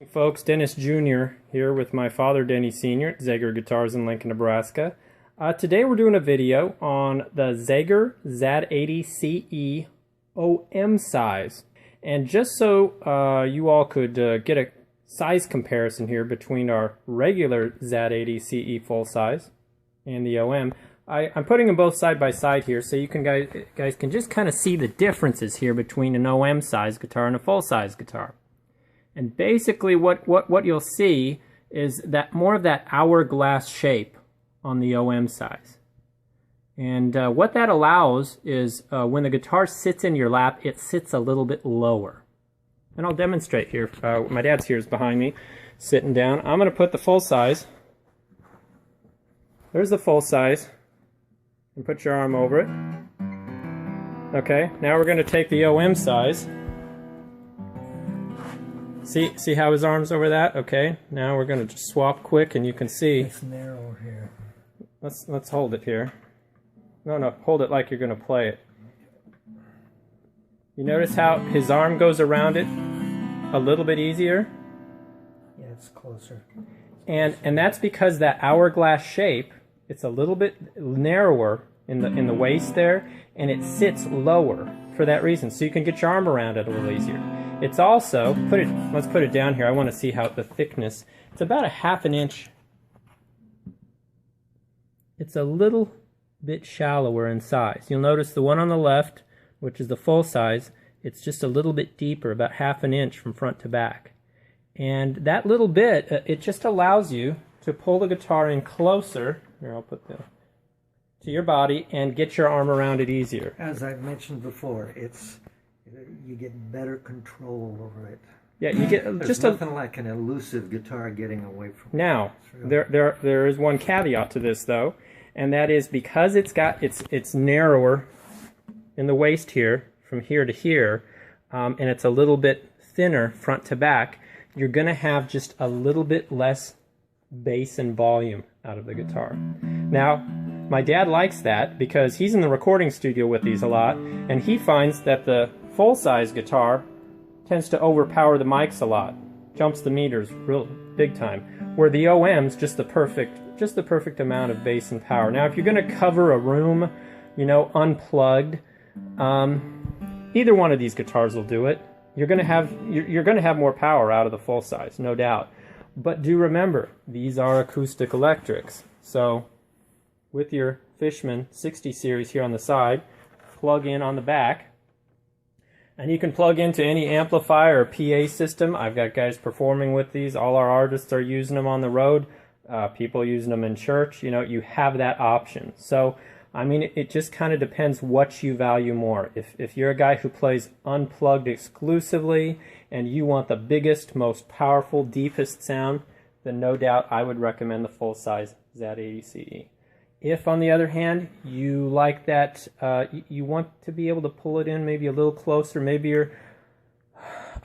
Folks, Dennis Jr. here with my father Denny Sr. at Zager Guitars in Lincoln, Nebraska. Today we're doing a video on the Zager ZAD80CE OM size. And just so you all could get a size comparison here between our regular ZAD80CE full size and the OM, I'm putting them both side by side here so you can guys can just kind of see the differences here between an OM size guitar and a full size guitar. And basically what you'll see is that more of that hourglass shape on the OM size. And what that allows is when the guitar sits in your lap, it sits a little bit lower. And I'll demonstrate here. My dad's here is behind me, sitting down. I'm going to put the full size. There's the full size. And put your arm over it. Okay, now we're going to take the OM size. See how his arm's over that? Okay, now we're going to just swap quick and you can see. It's narrow here. Let's hold it here. No, hold it like you're going to play it. You notice how his arm goes around it a little bit easier? Yeah, it's closer. And that's because that hourglass shape, it's a little bit narrower in the waist there, and it sits lower for that reason. So you can get your arm around it a little easier. It's also, let's put it down here. I want to see how the thickness, it's about a ½ inch. It's a little bit shallower in size. You'll notice the one on the left, which is the full size, it's just a little bit deeper, about ½ inch from front to back. And that little bit, it just allows you to pull the guitar in closer. Here, I'll put to your body and get your arm around it easier. As I've mentioned before, you get better control over it. Yeah, you get There's just nothing like an elusive guitar getting away from it. Now, there is one caveat to this though, and that is because it's narrower in the waist here, from here to here, and it's a little bit thinner front to back, you're going to have just a little bit less bass and volume out of the guitar. Now, my dad likes that because he's in the recording studio with these a lot, and he finds that the full-size guitar tends to overpower the mics a lot, jumps the meters real big time, where the OM's just the perfect amount of bass and power. Now, if you're going to cover a room, you know, unplugged, either one of these guitars will do it. You're going to have more power out of the full size, no doubt. But do remember, these are acoustic electrics. So with your Fishman 60 series here on the side, plug in on the back, and you can plug into any amplifier or PA system. I've got guys performing with these. All our artists are using them on the road. People using them in church. You know, you have that option. So, I mean, it just kind of depends what you value more. If you're a guy who plays unplugged exclusively and you want the biggest, most powerful, deepest sound, then no doubt I would recommend the full-size ZAD80CE. If, on the other hand, you like that, you want to be able to pull it in maybe a little closer, maybe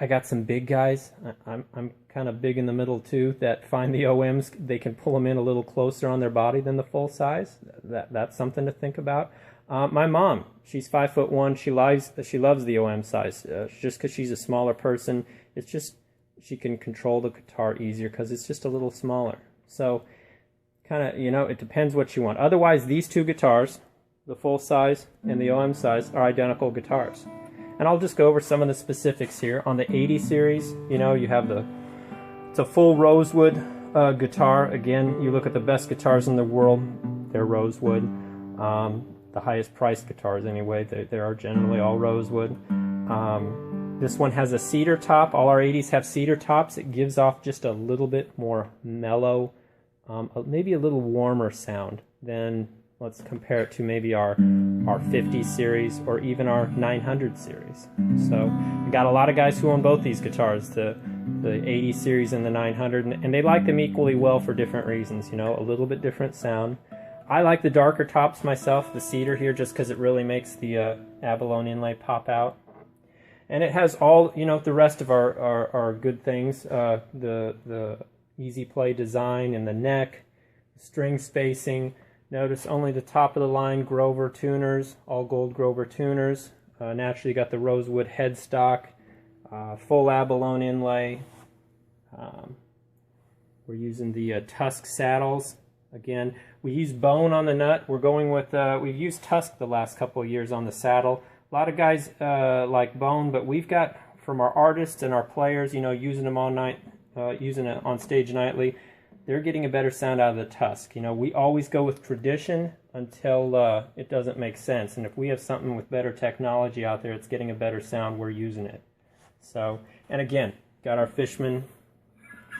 I got some big guys, I'm kind of big in the middle too, that find the OMs, they can pull them in a little closer on their body than the full size. That's something to think about. My mom, she's 5'1", she loves the OM size, just because she's a smaller person. It's just, she can control the guitar easier because it's just a little smaller. So, kind of, you know, it depends what you want. Otherwise, these two guitars, the full size and the OM size, are identical guitars. And I'll just go over some of the specifics here. On the 80 series, you know, you have it's a full rosewood guitar. Again, you look at the best guitars in the world, they're rosewood. The highest priced guitars anyway, they are generally all rosewood. This one has a cedar top. All our 80s have cedar tops. It gives off just a little bit more mellow, maybe a little warmer sound than, let's compare it to maybe our 50 series or even our 900 series. So we got a lot of guys who own both these guitars, the 80 series and the 900, and they like them equally well for different reasons, you know, a little bit different sound. I like the darker tops myself, the cedar here, just because it really makes the abalone inlay pop out. And it has all, you know, the rest of our good things, the easy play design in the neck, string spacing. Notice only the top of the line Grover tuners, all gold Grover tuners. Naturally you got the rosewood headstock, full abalone inlay, We're using the Tusk saddles. Again, we use bone on the nut. We're going with, we've used Tusk the last couple of years on the saddle. A lot of guys like bone, but we've got, from our artists and our players, you know, using them all night, using it on stage nightly, they're getting a better sound out of the Tusk. You know, we always go with tradition until it doesn't make sense. And if we have something with better technology out there, it's getting a better sound, we're using it. So, and again, got our Fishman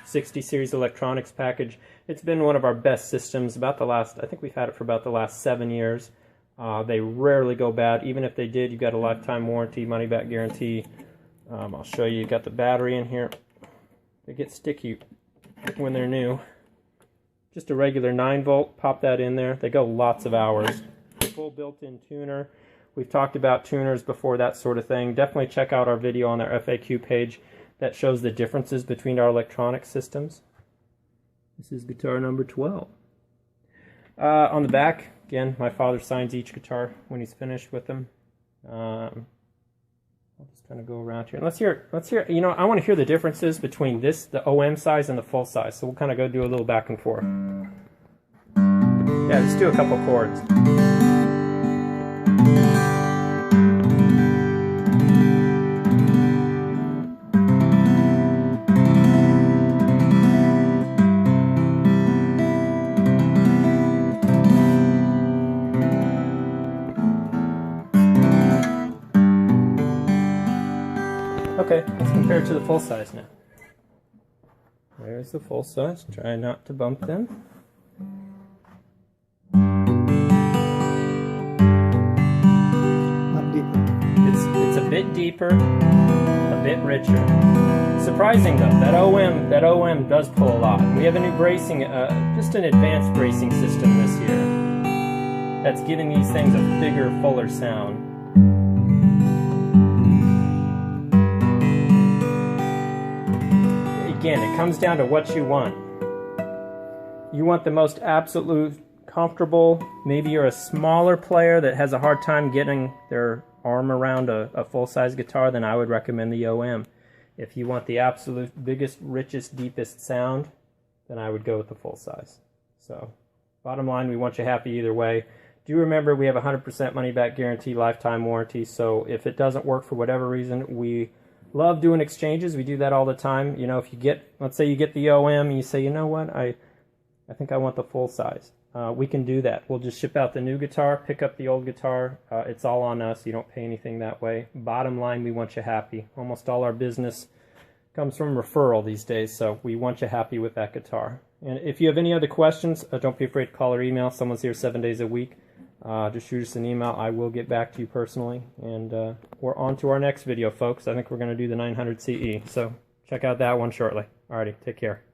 60 series electronics package. It's been one of our best systems about the last, I think we've had it for about the last 7 years. They rarely go bad. Even if they did, you've got a lifetime warranty, money back guarantee. I'll show you, you've got the battery in here. They get sticky when they're new. Just a regular 9-volt, pop that in there. They go lots of hours. Full built-in tuner. We've talked about tuners before, that sort of thing. Definitely check out our video on our FAQ page that shows the differences between our electronic systems. This is guitar number 12. On the back, again, my father signs each guitar when he's finished with them. I'll just kind of go around here. And let's hear, you know, I want to hear the differences between this, the OM size, and the full size. So we'll kind of go do a little back and forth. Yeah, just do a couple chords. Okay, let's compare it to the full size now. There's the full size. Try not to bump them. Not deeper. It's a bit deeper, a bit richer. Surprising though, that OM does pull a lot. We have a new bracing, just an advanced bracing system this year that's giving these things a bigger, fuller sound. Again, it comes down to what you want. You want the most absolute comfortable. Maybe you're a smaller player that has a hard time getting their arm around a full-size guitar, then I would recommend the OM. If you want the absolute biggest, richest, deepest sound, then I would go with the full size. So, bottom line, we want you happy either way. Do remember we have a 100% money-back guarantee, lifetime warranty, so if it doesn't work for whatever reason, we love doing exchanges. We do that all the time. You know, if you get, let's say you get the OM and you say, you know what, I think I want the full size. We can do that. We'll just ship out the new guitar, pick up the old guitar. It's all on us. You don't pay anything that way. Bottom line, we want you happy. Almost all our business comes from referral these days, so we want you happy with that guitar. And if you have any other questions, don't be afraid to call or email. Someone's here 7 days a week. Just shoot us an email. I will get back to you personally. And we're on to our next video, folks. I think we're going to do the 900 CE. So check out that one shortly. Alrighty, take care.